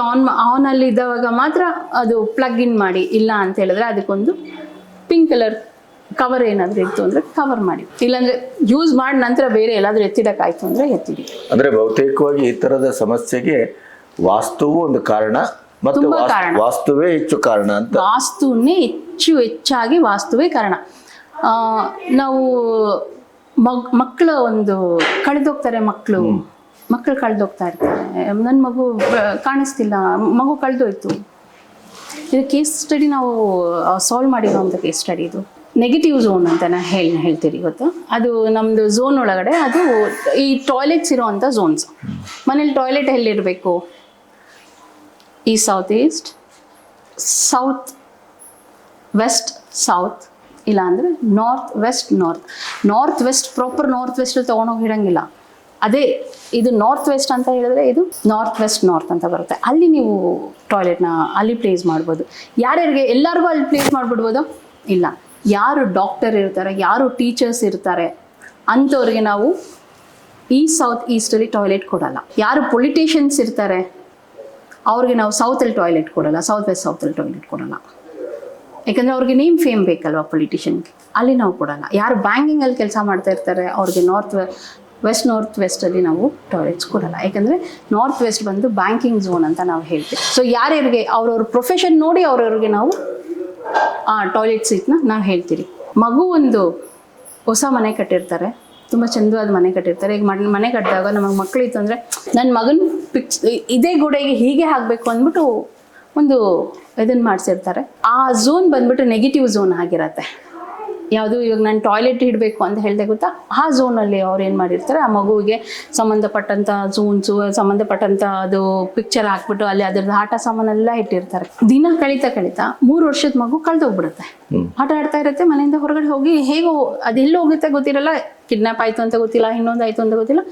ಆನಲ್ಲಿ ಇದ್ದವಾಗ ಮಾತ್ರ ಅದು ಪ್ಲಗ್ ಇನ್ ಮಾಡಿ. ಇಲ್ಲ ಅಂತ ಹೇಳಿದ್ರೆ ಅದಕ್ಕೊಂದು ಪಿಂಕ್ ಕಲರ್ ಕವರ್ ಏನಾದರೂ ಇತ್ತು ಅಂದರೆ ಕವರ್ ಮಾಡಿ. ಇಲ್ಲಾಂದರೆ ಯೂಸ್ ಮಾಡಿ ನಂತರ ಬೇರೆ ಎಲ್ಲಾದರೂ ಎತ್ತಿಡಕ್ಕಾಯ್ತು ಅಂದರೆ ಎತ್ತಿಡಿ. ಅಂದರೆ ಬಹುತೇಕವಾಗಿ ಈ ಥರದ ಸಮಸ್ಯೆಗೆ ವಾಸ್ತುವು ಒಂದು ಕಾರಣ, ಮತ್ತು ವಾಸ್ತುವೇ ಹೆಚ್ಚು ಕಾರಣ ಅಂತ. ವಾಸ್ತುವೇ ಹೆಚ್ಚಾಗಿ ವಾಸ್ತುವೇ ಕಾರಣ. ನಾವು ಮಕ್ಕಳ ಒಂದು ಕಳೆದೋಗ್ತಾರೆ, ಮಕ್ಕಳು ಕಳೆದೋಗ್ತಾ ಇರ್ತಾರೆ. ನನ್ನ ಮಗು ಕಾಣಿಸ್ತಿಲ್ಲ, ಮಗು ಕಳೆದೋಯ್ತು. ಇದು ಕೇಸ್ ಸ್ಟಡಿ ನಾವು ಸಾಲ್ವ್ ಮಾಡಿರೋಂಥ ಕೇಸ್ ಸ್ಟಡಿ. ಇದು ನೆಗೆಟಿವ್ ಝೋನ್ ಅಂತ ಹೇಳ್ತೀರಿ ಇವತ್ತು. ಅದು ನಮ್ಮದು ಝೋನ್ ಒಳಗಡೆ ಅದು ಈ ಟಾಯ್ಲೆಟ್ಸ್ ಇರೋವಂಥ ಝೋನ್ಸ್. ಮನೇಲಿ ಟಾಯ್ಲೆಟ್ ಎಲ್ಲಿರಬೇಕು? East south east, south west south, ಇಲ್ಲ ಅಂದರೆ north west north. North west proper north west ತೊಗೊಂಡೋಗಿ ಇಡಂಗಿಲ್ಲ. ಅದೇ ಇದು ನಾರ್ತ್ ವೆಸ್ಟ್ ಅಂತ ಹೇಳಿದ್ರೆ ಇದು ನಾರ್ತ್ ವೆಸ್ಟ್ ನಾರ್ತ್ ಅಂತ ಬರುತ್ತೆ. ಅಲ್ಲಿ ನೀವು ಟಾಯ್ಲೆಟ್ನ ಅಲ್ಲಿ ಪ್ಲೇಸ್ ಮಾಡ್ಬೋದು. ಯಾರ್ಯಾರಿಗೆ ಎಲ್ಲರಿಗೂ ಅಲ್ಲಿ ಪ್ಲೇಸ್ ಮಾಡಿಬಿಡ್ಬೋದು? ಇಲ್ಲ. ಯಾರು ಡಾಕ್ಟರ್ ಇರ್ತಾರೆ, ಯಾರು ಟೀಚರ್ಸ್ ಇರ್ತಾರೆ ಅಂಥವ್ರಿಗೆ ನಾವು ಈಸ್ಟ್ ಸೌತ್ ಈಸ್ಟಲ್ಲಿ ಟಾಯ್ಲೆಟ್ ಕೊಡಲ್ಲ. ಯಾರು ಪೊಲಿಟಿಷಿಯನ್ಸ್ ಇರ್ತಾರೆ ಅವ್ರಿಗೆ ನಾವು ಸೌತಲ್ಲಿ ಟಾಯ್ಲೆಟ್ ಕೊಡಲ್ಲ, ಸೌತ್ ವೆಸ್ಟ್ ಸೌತಲ್ಲಿ ಟಾಯ್ಲೆಟ್ ಕೊಡಲ್ಲ. ಯಾಕಂದರೆ ಅವ್ರಿಗೆ ನೇಮ್ ಫೇಮ್ ಬೇಕಲ್ವ ಪೊಲಿಟಿಷಿಯನ್ಗೆ, ಅಲ್ಲಿ ನಾವು ಕೊಡಲ್ಲ. ಯಾರು ಬ್ಯಾಂಕಿಂಗಲ್ಲಿ ಕೆಲಸ ಮಾಡ್ತಾ ಇರ್ತಾರೆ ಅವ್ರಿಗೆ ನಾರ್ತ್ ವೆಸ್ಟಲ್ಲಿ ನಾವು ಟಾಯ್ಲೆಟ್ಸ್ ಕೊಡಲ್ಲ. ಯಾಕಂದರೆ ನಾರ್ತ್ ವೆಸ್ಟ್ ಬಂದು ಬ್ಯಾಂಕಿಂಗ್ ಝೋನ್ ಅಂತ ನಾವು ಹೇಳ್ತೀವಿ. ಸೊ ಯಾರ್ಯಾರಿಗೆ ಅವ್ರವ್ರ ಪ್ರೊಫೆಷನ್ ನೋಡಿ ಅವ್ರವ್ರಿಗೆ ನಾವು ಆ ಟಾಯ್ಲೆಟ್ ಸೀಟ್ನ ನಾವು ಹೇಳ್ತೀವಿ. ಮಗು ಒಂದು ಹೊಸ ಮನೆ ಕಟ್ಟಿರ್ತಾರೆ, ತುಂಬ ಚಂದವಾದ ಮನೆ ಕಟ್ಟಿರ್ತಾರೆ. ಈಗ ಮನೆ ಕಟ್ಟಿದಾಗ ನಮಗೆ ಮಕ್ಕಳಿತ್ತು ಅಂದರೆ ನನ್ನ ಮಗನ ಇದೇ ಗೋಡೆಗೆ ಹೀಗೆ ಹಾಕಬೇಕು ಅಂದ್ಬಿಟ್ಟು ಒಂದು ಇದನ್ನು ಮಾಡಿಸಿರ್ತಾರೆ. ಆ ಝೋನ್ ಬಂದ್ಬಿಟ್ಟು ನೆಗೆಟಿವ್ ಝೋನ್ ಆಗಿರತ್ತೆ. ಯಾವುದು ಇವಾಗ ನಾನು ಟಾಯ್ಲೆಟ್ ಇಡಬೇಕು ಅಂತ ಹೇಳಿದೆ ಗೊತ್ತಾ, ಆ ಝೋನಲ್ಲಿ ಅವ್ರು ಏನು ಮಾಡಿರ್ತಾರೆ, ಆ ಮಗುವಿಗೆ ಸಂಬಂಧಪಟ್ಟಂಥ ಝೋನ್ಸು, ಸಂಬಂಧಪಟ್ಟಂಥ ಅದು ಪಿಕ್ಚರ್ ಹಾಕ್ಬಿಟ್ಟು ಅಲ್ಲಿ ಅದ್ರದ್ದು ಆಟ ಸಾಮಾನೆಲ್ಲ ಇಟ್ಟಿರ್ತಾರೆ. ದಿನ ಕಳೀತಾ 3 ವರ್ಷದ ಮಗು ಕಳೆದೋಗ್ಬಿಡುತ್ತೆ. ಆಟ ಆಡ್ತಾ ಇರುತ್ತೆ, ಮನೆಯಿಂದ ಹೊರಗಡೆ ಹೋಗಿ ಹೇಗೋ ಅದೆಲ್ಲ ಹೋಗುತ್ತೆ ಗೊತ್ತಿರಲ್ಲ, ಕಿಡ್ನಾಪ್ ಆಯಿತು ಅಂತ ಗೊತ್ತಿಲ್ಲ, ಇನ್ನೊಂದು ಆಯಿತು ಅಂತ ಗೊತ್ತಿಲ್ಲ,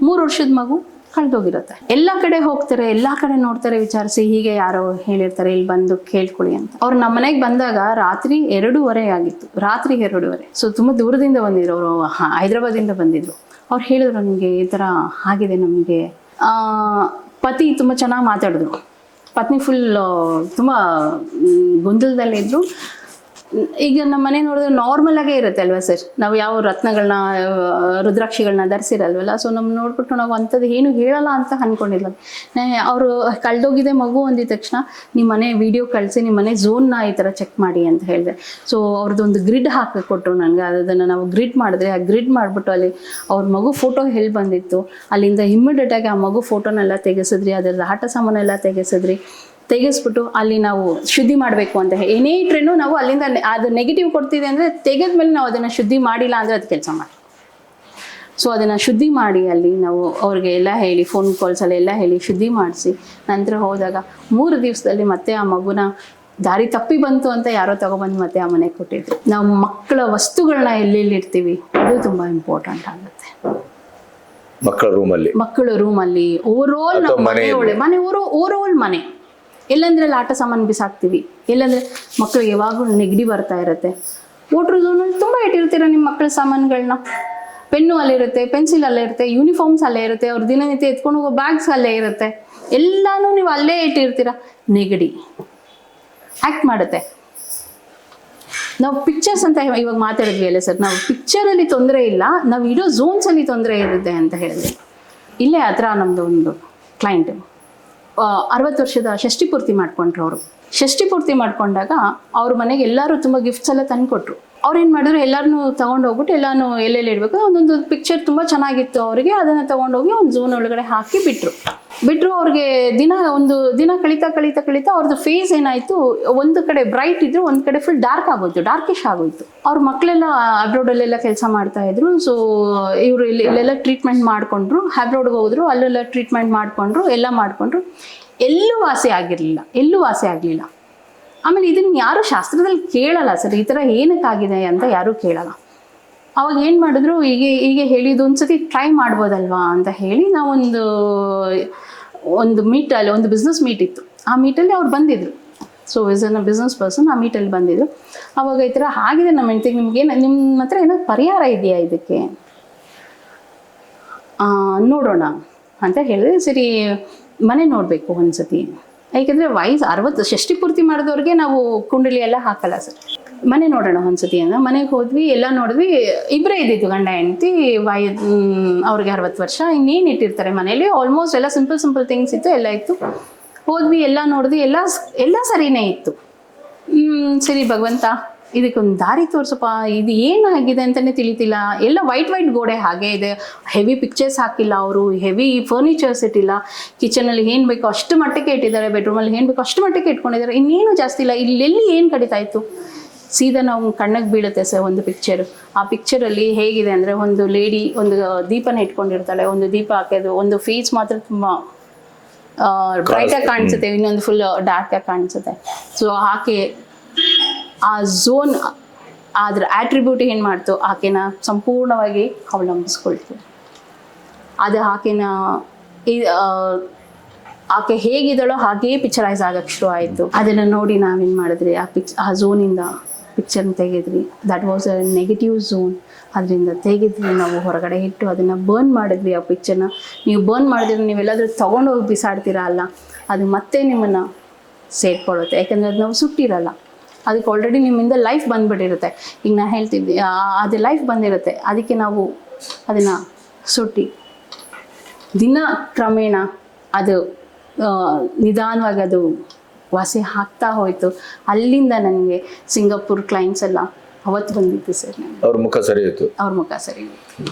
3 ವರ್ಷದ ಮಗು ಕಳೆದೋಗಿರುತ್ತೆ. ಎಲ್ಲ ಕಡೆ ಹೋಗ್ತಾರೆ, ಎಲ್ಲ ಕಡೆ ನೋಡ್ತಾರೆ, ವಿಚಾರಿಸಿ ಹೀಗೆ ಯಾರೋ ಹೇಳಿರ್ತಾರೆ ಇಲ್ಲಿ ಬಂದು ಕೇಳ್ಕೊಳ್ಳಿ ಅಂತ. ಅವ್ರು ನಮ್ಮ ಮನೆಗೆ ಬಂದಾಗ ರಾತ್ರಿ 2:30 ಆಗಿತ್ತು, ರಾತ್ರಿ 2:30. ಸೊ ತುಂಬ ದೂರದಿಂದ ಬಂದಿದ್ರು ಅವರು, ಹೈದ್ರಾಬಾದಿಂದ ಬಂದಿದ್ರು. ಅವ್ರು ಹೇಳಿದ್ರು ನಮಗೆ ಈ ಥರ ಆಗಿದೆ ನಮಗೆ. ಪತಿ ತುಂಬ ಚೆನ್ನಾಗಿ ಮಾತಾಡಿದ್ರು, ಪತ್ನಿ ಫುಲ್ ತುಂಬ ಗೊಂದಲದಲ್ಲಿದ್ದರು. ಈಗ ನಮ್ಮ ಮನೆ ನೋಡಿದ್ರೆ ನಾರ್ಮಲ್ ಆಗೇ ಇರುತ್ತೆ ಅಲ್ವಾ ಸರ್, ನಾವು ಯಾವ ರತ್ನಗಳನ್ನ ರುದ್ರಾಕ್ಷಿಗಳನ್ನ ಧರಿಸಿರಲ್ವಲ್ಲ. ಸೊ ನಮ್ಮ ನೋಡ್ಬಿಟ್ಟು ನಾವು ಅಂಥದ್ದು ಏನು ಹೇಳಲ್ಲ ಅಂತ ಅಂದ್ಕೊಂಡಿಲ್ಲ. ಅವರು ಕಳೆದೋಗಿದೆ ಮಗು ಅಂದಿದ ತಕ್ಷಣ ನಿಮ್ಮ ಮನೆ ವಿಡಿಯೋ ಕಳಿಸಿ ನಿಮ್ಮ ಮನೆ ಝೋನ್ನ ಈ ಥರ ಚೆಕ್ ಮಾಡಿ ಅಂತ ಹೇಳಿದೆ. ಸೊ ಅವ್ರದ್ದೊಂದು ಗ್ರಿಡ್ ಹಾಕಿ ಕೊಟ್ಟರು ನನಗೆ. ಅದನ್ನು ನಾವು ಗ್ರಿಡ್ ಮಾಡಿದ್ರೆ ಆ ಗ್ರಿಡ್ ಮಾಡಿಬಿಟ್ಟು ಅಲ್ಲಿ ಅವ್ರ ಮಗು ಫೋಟೋ ಎಲ್ಲಿ ಬಂದಿತ್ತು ಅಲ್ಲಿಂದ ಇಮ್ಮಿಡಿಯೇಟಾಗಿ ಆ ಮಗು ಫೋಟೋನೆಲ್ಲ ತೆಗೆಸಿದ್ರಿ, ಅದರದ್ದು ಆಟ ಸಾಮಾನೆಲ್ಲ ತೆಗೆಸ್ಬಿಟ್ಟು ಅಲ್ಲಿ ನಾವು ಶುದ್ಧಿ ಮಾಡಬೇಕು ಅಂತ ಏನೇ ಇಟ್ರೇನು ನಾವು ಅಲ್ಲಿಂದ ಅದು ನೆಗೆಟಿವ್ ಕೊಡ್ತಿದೆ ಅಂದರೆ ತೆಗೆದ್ಮೇಲೆ ನಾವು ಅದನ್ನು ಶುದ್ಧಿ ಮಾಡಿಲ್ಲ ಅಂದರೆ ಅದು ಕೆಲಸ ಮಾಡಿ. ಸೊ ಅದನ್ನು ಶುದ್ಧಿ ಮಾಡಿ ಅಲ್ಲಿ ನಾವು ಅವ್ರಿಗೆ ಎಲ್ಲ ಹೇಳಿ, ಫೋನ್ ಕಾಲ್ಸಲ್ಲಿ ಎಲ್ಲ ಹೇಳಿ ಶುದ್ಧಿ ಮಾಡಿಸಿ ನಂತರ ಹೋದಾಗ 3 ದಿವಸದಲ್ಲಿ ಮತ್ತೆ ಆ ಮಗುನ ದಾರಿ ತಪ್ಪಿ ಬಂತು ಅಂತ ಯಾರೋ ತಗೊಬಂದು ಮತ್ತೆ ಆ ಮನೆಗೆ ಕೊಟ್ಟಿದ್ರು. ನಾವು ಮಕ್ಕಳ ವಸ್ತುಗಳನ್ನ ಎಲ್ಲೆಲ್ಲಿ ಇಡ್ತೀವಿ ಅದು ತುಂಬ ಇಂಪಾರ್ಟೆಂಟ್ ಆಗುತ್ತೆ. ಮಕ್ಕಳ ರೂಮಲ್ಲಿ ಓವರಾಲ್ ನಾವು ಮನೆ ಓವರಾಲ್ ಮನೆ ಎಲ್ಲಂದ್ರೆ ಆಟ ಸಾಮಾನು ಬಿಸಾಕ್ತೀವಿ, ಎಲ್ಲಂದ್ರೆ ಮಕ್ಕಳಿಗೆ ಯಾವಾಗಲೂ ನೆಗಡಿ ಬರ್ತಾ ಇರುತ್ತೆ. ವಾಟರ್ ಝೋನಲ್ಲಿ ತುಂಬ ಇಟ್ಟಿರ್ತೀರ ನಿಮ್ಮ ಮಕ್ಕಳ ಸಾಮಾನುಗಳನ್ನ. ಪೆನ್ನು ಅಲ್ಲಿರುತ್ತೆ, ಪೆನ್ಸಿಲ್ ಅಲ್ಲೇ ಇರುತ್ತೆ, ಯೂನಿಫಾರ್ಮ್ಸ್ ಅಲ್ಲೇ ಇರುತ್ತೆ, ಅವ್ರ ದಿನನಿತ್ಯ ಎತ್ಕೊಂಡು ಹೋಗೋ ಬ್ಯಾಗ್ಸ್ ಅಲ್ಲೇ ಇರುತ್ತೆ, ಎಲ್ಲನೂ ನೀವು ಅಲ್ಲೇ ಇಟ್ಟಿರ್ತೀರ. ನೆಗಡಿ ಆ್ಯಕ್ಟ್ ಮಾಡುತ್ತೆ. ನಾವು ಪಿಕ್ಚರ್ಸ್ ಅಂತ ಇವಾಗ ಮಾತಾಡಿದ್ವಿ ಅಲ್ಲ ಸರ್, ನಾವು ಪಿಕ್ಚರಲ್ಲಿ ತೊಂದರೆ ಇಲ್ಲ, ನಾವು ಇಡೋ ಝೋನ್ಸಲ್ಲಿ ತೊಂದರೆ ಇರುತ್ತೆ ಅಂತ ಹೇಳಿದ್ವಿ. ಇಲ್ಲೇ ಹತ್ರ ನಮ್ಮದು ಒಂದು ಕ್ಲೈಂಟ್ 60 ವರ್ಷದ ಷಷ್ಠಿ ಪೂರ್ತಿ ಮಾಡ್ಕೊಂಡ್ರು. ಅವರು ಷಷ್ಠಿ ಪೂರ್ತಿ ಮಾಡ್ಕೊಂಡಾಗ ಅವ್ರ ಮನೆಗೆ ಎಲ್ಲರೂ ತುಂಬ ಗಿಫ್ಟ್ಸ್ ಎಲ್ಲ ತಂದು ಕೊಟ್ಟರು. ಅವ್ರು ಏನು ಮಾಡಿದ್ರು, ಎಲ್ಲರನ್ನೂ ತೊಗೊಂಡೋಗ್ಬಿಟ್ಟು ಎಲ್ಲನೂ ಎಲ್ಲೆಲ್ಲಿ ಇಡಬೇಕು ಒಂದೊಂದು ಪಿಕ್ಚರ್ ತುಂಬ ಚೆನ್ನಾಗಿತ್ತು ಅವರಿಗೆ, ಅದನ್ನು ತೊಗೊಂಡೋಗಿ ಒಂದು ಝೋನ್ ಒಳಗಡೆ ಹಾಕಿ ಬಿಟ್ಟರು. ಅವ್ರಿಗೆ ಒಂದು ದಿನ ಕಳೀತಾ ಅವ್ರದ್ದು ಫೇಸ್ ಏನಾಯಿತು, ಒಂದು ಕಡೆ ಬ್ರೈಟ್ ಇದ್ರು, ಒಂದು ಕಡೆ ಫುಲ್ ಡಾರ್ಕಿಶ್ ಆಗೋಯ್ತು. ಅವ್ರ ಮಕ್ಕಳೆಲ್ಲ ಅಬ್ರೋಡಲ್ಲೆಲ್ಲ ಕೆಲಸ ಮಾಡ್ತಾ ಇದ್ರು. ಸೊ ಇವರು ಇಲ್ಲೆಲ್ಲ ಟ್ರೀಟ್ಮೆಂಟ್ ಮಾಡಿಕೊಂಡ್ರು, ಅಬ್ರೋಡ್ಗೆ ಹೋದ್ರು, ಅಲ್ಲೆಲ್ಲ ಟ್ರೀಟ್ಮೆಂಟ್ ಮಾಡಿಕೊಂಡ್ರು, ಎಲ್ಲ ಮಾಡಿಕೊಂಡ್ರು, ಎಲ್ಲೂ ವಾಸಿ ಆಗಲಿಲ್ಲ. ಆಮೇಲೆ ಇದನ್ನು ಯಾರು ಶಾಸ್ತ್ರದಲ್ಲಿ ಕೇಳಲ್ಲ ಸರ್, ಈ ಥರ ಏನಕ್ಕಾಗಿದೆ ಅಂತ ಯಾರೂ ಕೇಳಲ್ಲ. ಅವಾಗ ಏನು ಮಾಡಿದ್ರು, ಹೀಗೆ ಹೇಳಿದ್ದು ಒಂದ್ಸತಿ ಟ್ರೈ ಮಾಡ್ಬೋದಲ್ವಾ ಅಂತ ಹೇಳಿ ಒಂದು ಮೀಟಲ್ಲಿ ಒಂದು ಬಿಸ್ನೆಸ್ ಮೀಟ್ ಇತ್ತು. ಆ ಮೀಟಲ್ಲಿ ಅವ್ರು ಬಂದಿದ್ರು. So is a business person. ಆ ಮೀಟಲ್ಲಿ ಬಂದಿದ್ರು. ಅವಾಗ ಈ ಥರ ಆಗಿದೆ ನಮ್ಮ ಹೆಂಡ್ತಿಗೆ, ನಿಮ್ಮ ಹತ್ರ ಏನೋ ಪರಿಹಾರ ಇದೆಯಾ ಇದಕ್ಕೆ ನೋಡೋಣ ಅಂತ ಹೇಳಿದ್ರೆ, ಸರಿ ಮನೆ ನೋಡಬೇಕು ಒಂದ್ಸತಿ. ಯಾಕೆಂದರೆ 60 ಷಷ್ಠಿ ಪೂರ್ತಿ ಮಾಡಿದವ್ರಿಗೆ ನಾವು ಕುಂಡಲಿ ಎಲ್ಲ ಹಾಕಲ್ಲ ಸರ್. ಮನೆ ನೋಡೋಣ ಒಂದ್ಸತಿ ಅಂತ ಮನೆಗೆ ಹೋದ್ವಿ, ಎಲ್ಲ ನೋಡಿದ್ವಿ. ಇಬ್ಬರೇ ಇದ್ದಿದ್ದು ಗಂಡ ಹೆಂಡತಿ. ಅವ್ರಿಗೆ 60 ವರ್ಷ. ಇನ್ನೇನು ಇಟ್ಟಿರ್ತಾರೆ ಮನೇಲಿ, ಆಲ್ಮೋಸ್ಟ್ ಎಲ್ಲ ಸಿಂಪಲ್ ಥಿಂಗ್ಸ್ ಇತ್ತು, ಎಲ್ಲ ಇತ್ತು. ಹೋದ್ವಿ, ಎಲ್ಲ ನೋಡಿದ್ವಿ, ಎಲ್ಲ ಸರಿನೇ ಇತ್ತು. ಸರಿ ಭಗವಂತ ಇದಕ್ಕೊಂದು ದಾರಿ ತೋರ್ಸಪ್ಪ, ಇದು ಏನಾಗಿದೆ ಅಂತಲೇ ತಿಳಿತಿಲ್ಲ. ಎಲ್ಲ ವೈಟ್ ಗೋಡೆ ಹಾಗೆ ಇದೆ, ಹೆವಿ ಪಿಕ್ಚರ್ಸ್ ಹಾಕಿಲ್ಲ ಅವರು, ಹೆವಿ ಫರ್ನಿಚರ್ಸ್ ಇಟ್ಟಿಲ್ಲ. ಕಿಚನಲ್ಲಿ ಏನು ಬೇಕೋ ಅಷ್ಟು ಮಟ್ಟಕ್ಕೆ ಇಟ್ಟಿದ್ದಾರೆ, ಬೆಡ್ರೂಮಲ್ಲಿ ಏನು ಬೇಕೋ ಅಷ್ಟು ಮಟ್ಟಕ್ಕೆ ಇಟ್ಕೊಂಡಿದ್ದಾರೆ, ಇನ್ನೇನು ಜಾಸ್ತಿ ಇಲ್ಲ. ಇಲ್ಲೆಲ್ಲಿ ಏನು ಕಡಿತಾ ಇತ್ತು. ಸೀದಾ ನಾವು ಕಣ್ಣಿಗೆ ಬೀಳುತ್ತೆ ಸರ್ ಒಂದು ಪಿಕ್ಚರು. ಆ ಪಿಕ್ಚರಲ್ಲಿ ಹೇಗಿದೆ ಅಂದರೆ, ಒಂದು ಲೇಡಿ ಒಂದು ದೀಪನ ಇಟ್ಕೊಂಡಿರ್ತಾಳೆ, ಒಂದು ದೀಪ ಹಾಕೋದು, ಒಂದು ಫೇಸ್ ಮಾತ್ರ ತುಂಬ ಬ್ರೈಟಾಗಿ ಕಾಣಿಸುತ್ತೆ, ಇನ್ನೊಂದು ಫುಲ್ ಡಾರ್ಕಾಗಿ ಕಾಣಿಸುತ್ತೆ. ಸೊ ಆಕೆ ಆ ಝೋನ್ ಅದ್ರ ಆಟ್ರಿಬ್ಯೂಟ್ ಏನು ಮಾಡ್ತು, ಆಕೆನ ಸಂಪೂರ್ಣವಾಗಿ ಅವಲಂಬಿಸ್ಕೊಳ್ತು. ಅದು ಆಕೆನ ಆಕೆ ಹೇಗಿದ್ದಾಳೋ ಹಾಗೇ ಪಿಕ್ಚರೈಸ್ ಆಗಕ್ಕೆ ಶುರು ಆಯಿತು. ಅದನ್ನು ನೋಡಿ ನಾವೇನು ಮಾಡಿದ್ರಿ, ಆ ಝೋನಿಂದ ಪಿಕ್ಚರ್ನ ತೆಗೆದ್ರಿ. That was a negative zone. ಅದರಿಂದ ತೆಗೆದ್ವಿ ನಾವು, ಹೊರಗಡೆ ಇಟ್ಟು ಅದನ್ನು ಬರ್ನ್ ಮಾಡಿದ್ವಿ. ಆ ಪಿಕ್ಚರ್ನ ನೀವು ಬರ್ನ್ ಮಾಡಿದ್ರೆ ನೀವೆಲ್ಲಾದರೂ ತೊಗೊಂಡೋಗಿ ಬಿಸಾಡ್ತೀರಾ ಅಲ್ಲ, ಅದು ಮತ್ತೆ ನಿಮ್ಮನ್ನು ಸೇರ್ಕೊಳ್ಳುತ್ತೆ. ಯಾಕಂದರೆ ಅದು ನಾವು ಸುಟ್ಟಿರಲ್ಲ, ಅದಕ್ಕೆ ಆಲ್ರೆಡಿ ನಿಮ್ಮಿಂದ ಲೈಫ್ ಬಂದುಬಿಟ್ಟಿರುತ್ತೆ. ಈಗ ನಾನು ಹೇಳ್ತಿದ್ದೆ, ಅದು ಲೈಫ್ ಬಂದಿರುತ್ತೆ, ಅದಕ್ಕೆ ನಾವು ಅದನ್ನು ಸುಟ್ಟಿ ದಿನ ಕ್ರಮೇಣ ಅದು ನಿಧಾನವಾಗಿ ಅದು ವಾಸಿ ಆಗ್ತಾ ಹೋಯಿತು. ಅಲ್ಲಿಂದ ನನಗೆ ಸಿಂಗಾಪುರ್ ಕ್ಲೈಂಟ್ಸ್ ಎಲ್ಲ ಅವತ್ತು ಬಂದಿತ್ತು ಸರ್. ಅವ್ರ ಮುಖ ಸರಿ ಇತ್ತು, ಅವ್ರ ಮುಖ ಸರಿ ಇತ್ತು.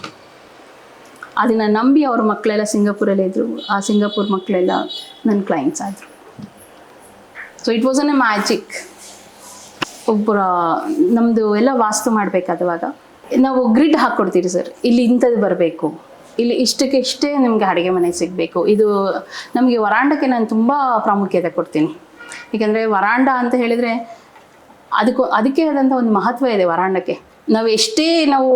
ಅದನ್ನು ನಂಬಿ ಅವ್ರ ಮಕ್ಕಳೆಲ್ಲ ಸಿಂಗಾಪುರಲ್ಲೇ ಇದ್ದರು. ಆ ಸಿಂಗಾಪುರ್ ಮಕ್ಕಳೆಲ್ಲ ನನ್ನ ಕ್ಲೈಂಟ್ಸ್ ಆದರು. So it was an A magic. ಒಬ್ಬರ ನಮ್ಮದು ಎಲ್ಲ ವಾಸ್ತು ಮಾಡಬೇಕಾದವಾಗ ನಾವು ಗ್ರಿಡ್ ಹಾಕ್ಕೊಡ್ತೀವಿ ಸರ್, ಇಲ್ಲಿ ಇಂಥದ್ದು ಬರಬೇಕು, ಇಲ್ಲಿ ಇಷ್ಟಕ್ಕೆ ಇಷ್ಟೇ ನಿಮಗೆ ಅಡುಗೆ ಮನೆ ಸಿಗಬೇಕು. ಇದು ನಮಗೆ ವರಾಂಡಕ್ಕೆ ನಾನು ತುಂಬ ಪ್ರಾಮುಖ್ಯತೆ ಕೊಡ್ತೀನಿ. ಏಕೆಂದರೆ ವರಾಂಡ ಅಂತ ಹೇಳಿದರೆ ಅದಕ್ಕೆ ಆದಂಥ ಒಂದು ಮಹತ್ವ ಇದೆ ವರಾಂಡಕ್ಕೆ. ನಾವು ಎಷ್ಟೇ ನಾವು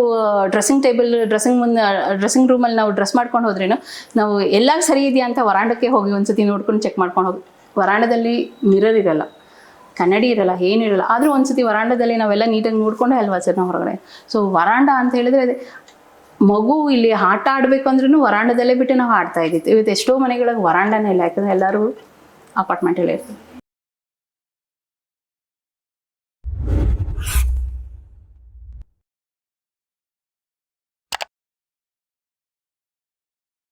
ಡ್ರೆಸ್ಸಿಂಗ್ ರೂಮಲ್ಲಿ ನಾವು ಡ್ರೆಸ್ ಮಾಡ್ಕೊಂಡು ಹೋದ್ರೇನು, ನಾವು ಎಲ್ಲ ಸರಿ ಇದೆಯಾ ಅಂತ ವರಾಂಡಕ್ಕೆ ಹೋಗಿ ಒಂದ್ಸತಿ ನೋಡ್ಕೊಂಡು ಚೆಕ್ ಮಾಡ್ಕೊಂಡು ಹೋಗಿ. ವರಾಂಡದಲ್ಲಿ ಮಿರರ್ ಇರಲ್ಲ, ಕನ್ನಡಿ ಇರಲ್ಲ, ಏನಿರಲ್ಲ. ಆದರೂ ಒಂದ್ಸತಿ ವರಾಂಡದಲ್ಲಿ ನಾವೆಲ್ಲ ನೀಟಾಗಿ ನೋಡ್ಕೊಂಡೆ ಅಲ್ವಾ ಸರ್ ನಾವು ಹೊರಗಡೆ. ಸೊ ವರಾಂಡ ಅಂತ ಹೇಳಿದರೆ ಮಗು ಇಲ್ಲಿ ಆಟ ಆಡಬೇಕು ಅಂದ್ರೂ ವರಾಂಡದಲ್ಲೇ ಬಿಟ್ಟು ನಾವು ಆಡ್ತಾ ಇದ್ದಿತ್ತು. ಇವತ್ತು ಎಷ್ಟೋ ಮನೆಗಳಿಗೆ ವರಾಂಡನೇ ಇಲ್ಲ, ಯಾಕಂದರೆ ಎಲ್ಲರೂ ಅಪಾರ್ಟ್ಮೆಂಟಲ್ಲೇ ಇರ್ತೀವಿ.